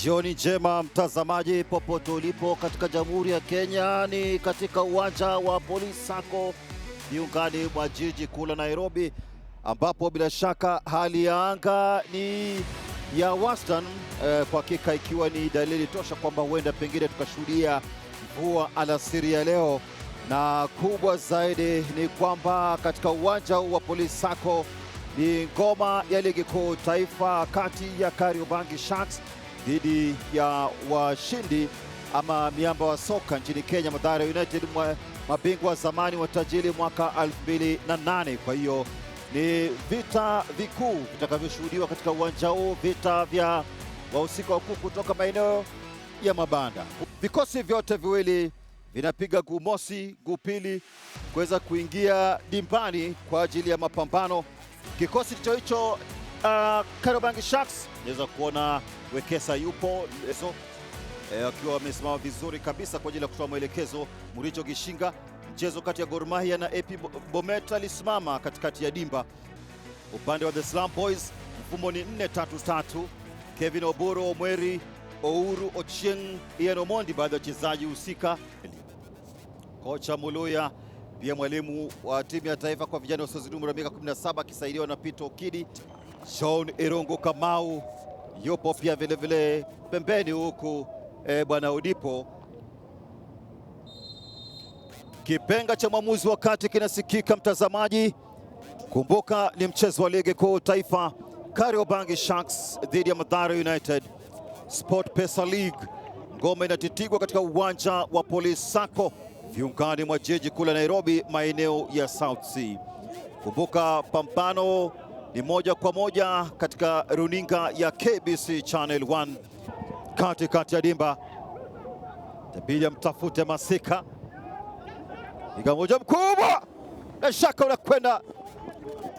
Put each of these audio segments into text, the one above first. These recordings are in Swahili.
Jioni njema mtazamaji, popote ulipo katika Jamhuri ya Kenya. Ni katika uwanja wa Police Sacco viungani mwa jiji kuu la Nairobi, ambapo bila shaka hali ya anga ni ya wastani, kwa hakika ikiwa ni dalili tosha kwamba huenda pengine tukashuhudia mvua alasiri ya leo. Na kubwa zaidi ni kwamba katika uwanja wa Police Sacco ni ngoma ya ligi kuu taifa kati ya Kariobangi Sharks dhidi ya washindi ama miamba wa soka nchini Kenya, Mathare United, mabingwa wa zamani wa tajiri mwaka 2008. Kwa hiyo ni vita vikuu vitakavyoshuhudiwa katika uwanja huu, vita vya wahusika wakuu kutoka maeneo ya mabanda. Vikosi vyote viwili vinapiga guu mosi, guu pili kuweza kuingia dimbani kwa ajili ya mapambano. Kikosi hicho Kariobangi Sharks, naweza kuona Wekesa yupo akiwa amesimama vizuri kabisa kwa ajili ya kutoa mwelekezo. Muricho Gishinga, mchezo kati ya Gor Mahia na AP Bomet, alisimama katikati ya dimba. Upande wa The Slum Boys mfumo ni 4-3-3. Kevin Oboro, Omweri, Ouru, Ochieng, Ian Omondi baadhi ya wachezaji husika. Kocha Muluya pia mwalimu wa timu ya taifa kwa vijana wasiozidi umri wa miaka 17 akisaidiwa na Peter Okidi. John Irungu Kamau yupo pia vile vile pembeni huku bwana Odipo. Kipenga cha mwamuzi wakati kinasikika mtazamaji. Kumbuka ni mchezo wa ligi kuu taifa, Kariobangi Sharks dhidi ya Mathare United. Sport Pesa League, ngoma inatitigwa katika uwanja wa Police Sacco viungani mwa jiji kuu la Nairobi, maeneo ya South Sea. Kumbuka pambano ni moja kwa moja katika runinga ya KBC Channel 1. Kati ya dimba tabia mtafute Masika, piga moja mkubwa, na shaka unakwenda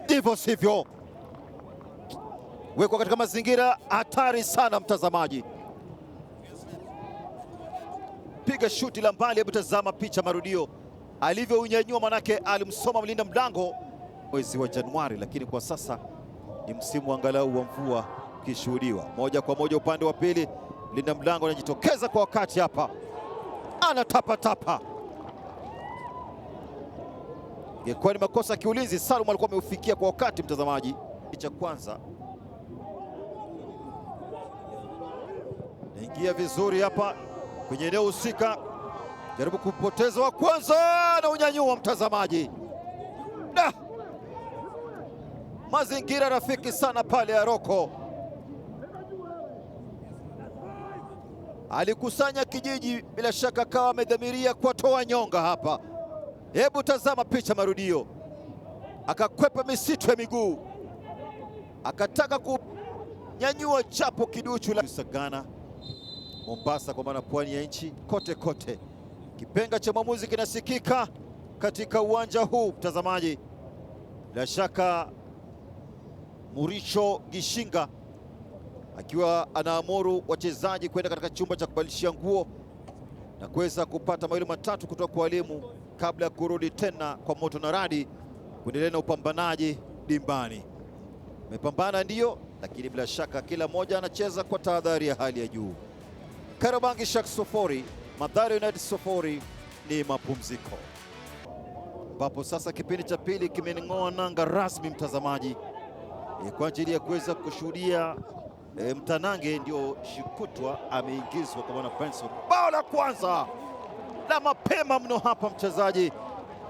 ndivyo sivyo, wekwa katika mazingira hatari sana mtazamaji. Piga shuti la mbali, hebu tazama picha marudio alivyounyanyua, manake alimsoma mlinda mlango mwezi wa Januari, lakini kwa sasa ni msimu angalau wa mvua kishuhudiwa. Moja kwa moja upande wa pili, mlinda mlango anajitokeza kwa wakati hapa, anatapa. Ingekuwa ni makosa kiulinzi, Salum alikuwa ameufikia kwa wakati mtazamaji. Cha kwanza naingia vizuri hapa kwenye eneo husika, jaribu kupoteza wa kwanza na unyanyua mtazamaji. Mazingira rafiki sana pale ya Roko, alikusanya kijiji, bila shaka kawa amedhamiria kuwatoa nyonga hapa. Hebu tazama picha marudio, akakwepa misitu ya miguu, akataka kunyanyua chapo kiduchu la Sagana, Mombasa kwa maana pwani ya nchi kote. Kipenga cha mwamuzi kinasikika katika uwanja huu mtazamaji. Bila shaka Muricho Gishinga akiwa anaamuru wachezaji kwenda katika chumba cha kubadilishia nguo na kuweza kupata mawili matatu kutoka kwa walimu kabla ya kurudi tena kwa moto na radi kuendelea na upambanaji dimbani. Mepambana ndiyo, lakini bila shaka kila mmoja anacheza kwa tahadhari ya hali ya juu. Kariobangi Sharks 0, Mathare United 0, ni mapumziko, ambapo sasa kipindi cha pili kimening'oa nanga rasmi mtazamaji, kwa ajili ya kuweza kushuhudia mtanange. Ndio Shikutwa ameingizwa kwa maana Benson, bao la kwanza la mapema mno hapa mchezaji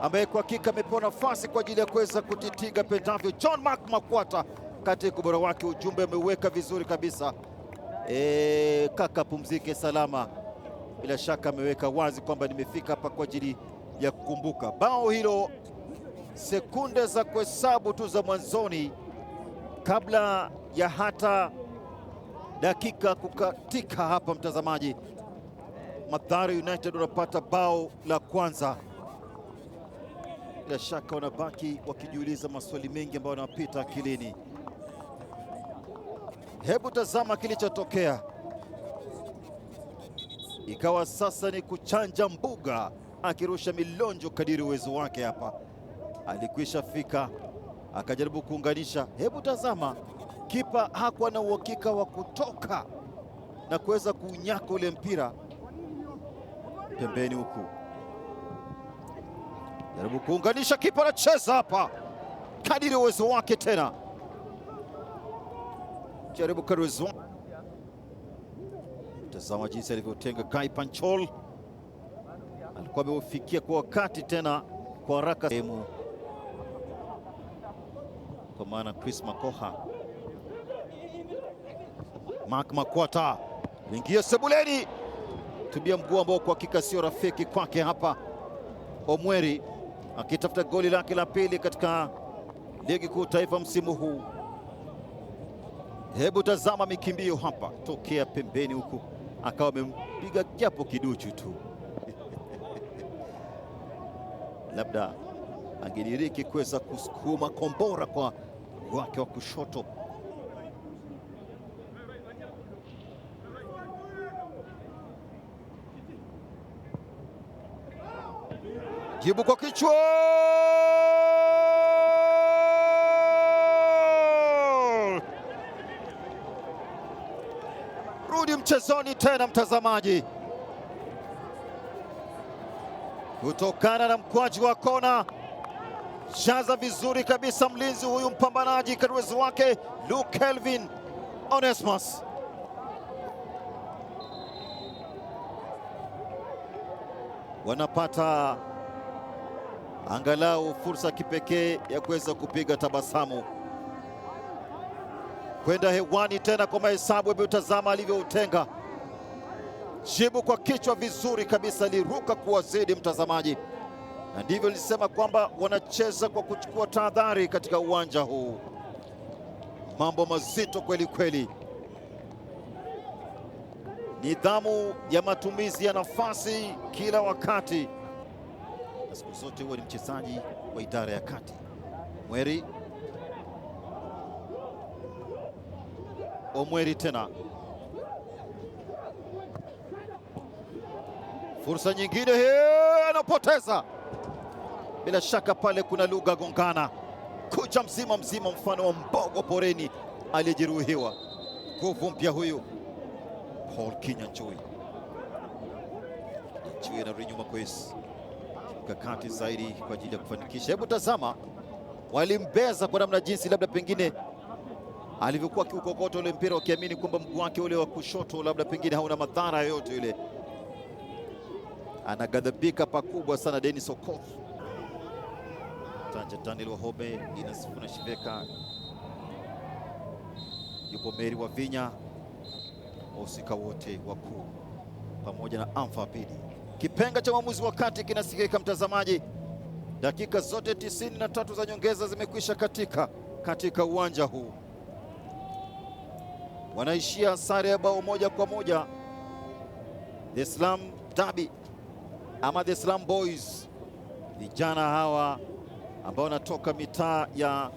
ambaye kwa hakika amepewa nafasi kwa ajili ya kuweza kutitiga pendavyo. John Mark Makwata katika ubora wake, ujumbe ameuweka vizuri kabisa. Kaka pumzike salama, bila shaka ameweka wazi kwamba nimefika hapa kwa ajili ya kukumbuka bao hilo. Sekunde za kuhesabu tu za mwanzoni kabla ya hata dakika kukatika hapa mtazamaji, Mathare United wanapata bao la kwanza. Bila shaka wanabaki wakijiuliza maswali mengi ambayo yanapita akilini. Hebu tazama kilichotokea, ikawa sasa ni kuchanja mbuga, akirusha milonjo kadiri uwezo wake. Hapa alikwisha fika akajaribu kuunganisha. Hebu tazama, kipa hakuwa na uhakika wa kutoka na kuweza kunyaka ule mpira pembeni huku. Jaribu kuunganisha, kipa anacheza hapa kadiri uwezo wake tena. Jaribu karuzo. Tazama jinsi alivyotenga Guy Panchol. Alikuwa ameufikia kwa wakati tena kwa haraka. Kwa maana Chris Makoha. Mark Makwata ingia sebuleni, tubia mguu ambao kwa hakika sio rafiki kwake hapa. Omweri akitafuta goli lake la pili katika ligi kuu taifa msimu huu. Hebu tazama mikimbio hapa tokea pembeni huku, akawa amempiga japo kiduchu tu. Labda angediriki kuweza kusukuma kombora kwa wake wa kushoto. Jibu kwa kichwa. Rudi mchezoni tena mtazamaji, kutokana na mkwaji wa kona. Jaza vizuri kabisa mlinzi huyu mpambanaji kwa uwezo wake Luke Kelvin Onesmus. Wanapata angalau fursa kipekee ya kuweza kupiga tabasamu. Kwenda hewani tena kwa mahesabu, hebu tazama alivyoutenga. Jibu kwa kichwa vizuri kabisa, liruka kuwazidi mtazamaji, na ndivyo nilisema kwamba wanacheza kwa kuchukua tahadhari katika uwanja huu. Mambo mazito kweli kweli, nidhamu ya matumizi ya nafasi kila wakati, na siku zote huwa ni mchezaji wa idara ya kati. Mweri Omweri tena, fursa nyingine hii anapoteza. Bila shaka pale kuna lugha gongana, kucha mzima mzima, mfano wa mbogo poreni aliyejeruhiwa. Nguvu mpya huyu Paul Kinyanjui. Kinyanjui na nyuma Kwesi, mkakati zaidi kwa ajili ya kufanikisha. Hebu tazama, walimbeza kwa namna jinsi labda pengine alivyokuwa kiukokota ule mpira, wakiamini kwamba mguu wake ule wa kushoto labda pengine hauna madhara yoyote. Yule anagadhabika pakubwa sana Dennis Okoth. Tanja Daniel Wahobe, Inasifuna Shiveka, yupo Meri wa Vinya, wahusika wote wakuu pamoja na Amfa Pidi. Kipenga cha mwamuzi wa kati kinasikika mtazamaji. Dakika zote 93 za nyongeza zimekwisha katika uwanja huu. Wanaishia sare ya bao 1-1. The Slum Derby ama The Slum Boys, vijana hawa ambao wanatoka mitaa ya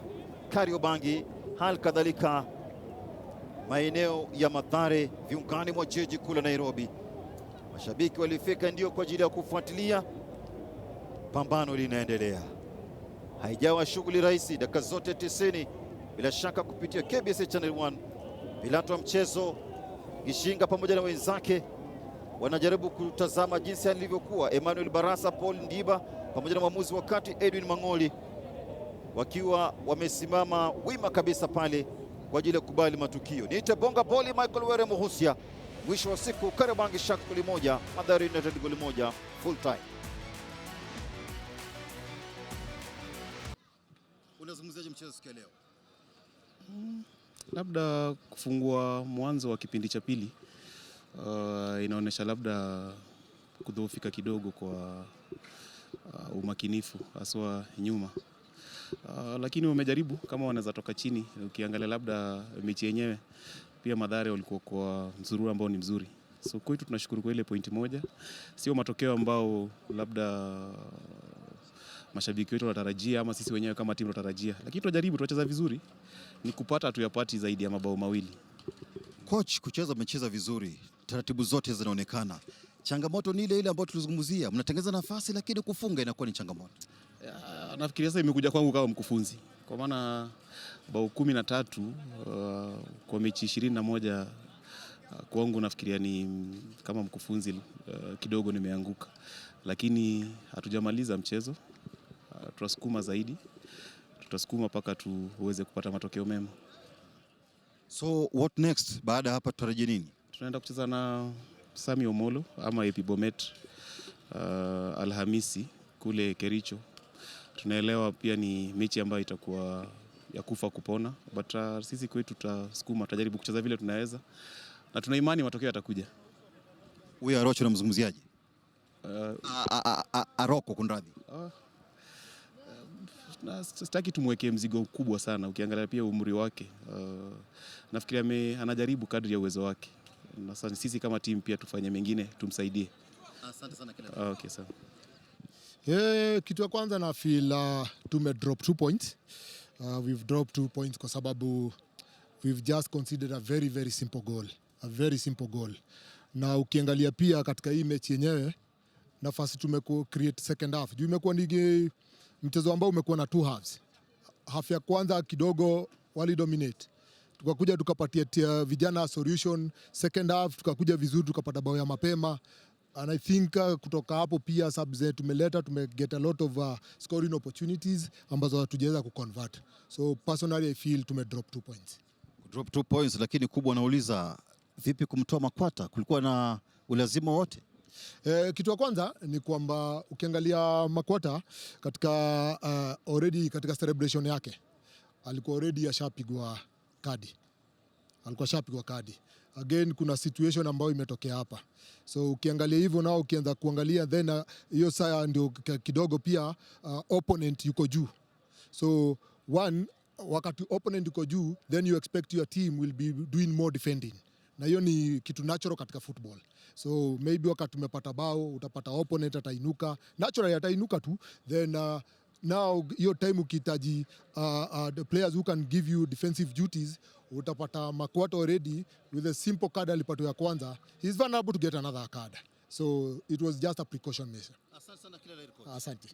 Kariobangi, hali kadhalika maeneo ya Mathare, viungani mwa jiji kuu la Nairobi. Mashabiki walifika ndio kwa ajili ya kufuatilia. Pambano linaendelea, haijawa shughuli rahisi. Dakika zote 90 bila shaka kupitia KBS Channel 1. Pilato wa mchezo Gishinga pamoja na wenzake wanajaribu kutazama jinsi alivyokuwa. Emmanuel Barasa, Paul Ndiba pamoja na mwamuzi wa kati Edwin Mang'oli wakiwa wamesimama wima kabisa pale kwa ajili ya kubali matukio. Niite bonga boli Michael Were Muhusia. Mwisho wa siku Kariobangi Sharks goli 1, Mathare United goli 1 full time. Unazungumziaje mchezo siku leo? Labda kufungua mwanzo wa kipindi cha pili inaonyesha labda kudhoofika kidogo kwa umakinifu haswa nyuma, lakini wamejaribu kama wanaweza toka chini. Ukiangalia labda mechi yenyewe pia Mathare walikuwa kwa mzurura ambao ni mzuri, so kwetu tunashukuru kwa ile pointi moja. Sio matokeo ambao labda mashabiki wetu wanatarajia ama sisi wenyewe kama timu tunatarajia, lakini tunajaribu, tunacheza vizuri. Ni kupata tuyapati zaidi ya mabao mawili. Coach, kucheza umecheza vizuri, taratibu zote zinaonekana. Changamoto ni ile ile ambayo tulizungumzia, mnatengeneza nafasi lakini kufunga inakuwa ni changamoto. Nafikiria sasa imekuja kwangu kama mkufunzi, kwa maana bao 13 kwa mechi 21 Kwangu nafikiria ni kama mkufunzi kidogo nimeanguka, lakini hatujamaliza mchezo. Tutasukuma zaidi, tutasukuma mpaka tuweze kupata matokeo mema. So what next? Baada hapa tutarajie nini? Tunaenda kucheza na Sami Omolo ama AP Bomet Alhamisi kule Kericho. Tunaelewa pia ni mechi ambayo itakuwa ya kufa kupona, but sisi kwetu tutasukuma, tutajaribu kucheza vile tunaweza na tuna imani matokeo yatakuja. Huyu Arocho namzungumziaje? Aroko kunradhi. Sitaki tumwekee mzigo kubwa sana, ukiangalia pia umri wake. Nafikiria anajaribu kadri ya uwezo wake. Na sisi kama timu pia tufanye mengine tumsaidie. Asante sana kila. Okay, sawa. Kitu ya kwanza na feel tume drop 2 points. We've dropped 2 points kwa sababu we've just considered a very very simple goal. A very simple goal. Na ukiangalia pia katika hii mechi yenyewe nafasi create second half. Juu imekuwa ni mchezo ambao umekuwa na 2 halves. Half ya kwanza kidogo wali dominate. Tukakuja tukapatia vijana solution, second half tukakuja vizuri tukapata bao ya mapema. And I think kutoka hapo pia subs tumeget a lot of scoring opportunities ambazo hatujaweza kuconvert. So personally I feel tume drop 2 points. Drop 2 points, lakini kubwa nauliza vipi kumtoa Makwata? Kulikuwa na ulazima wote? Kitu ya kwanza ni kwamba ukiangalia Makwata katika already katika celebration yake alikuwa already ashapigwa kadi. Again kuna situation ambayo imetokea hapa. So ukiangalia hivyo nao ukianza kuangalia then hiyo saa ndio kidogo pia opponent yuko juu. So wakati opponent yuko juu then you expect your team will be doing more defending. Na hiyo ni kitu natural katika football. So maybe wakati tumepata bao utapata opponent atainuka, naturally atainuka tu, then now hiyo time ukihitaji the players who can give you defensive duties, utapata Makwata already with a simple card alipata ya kwanza, he's vulnerable to get another card. So it was just a precaution measure. Asante sana kila la. Asante.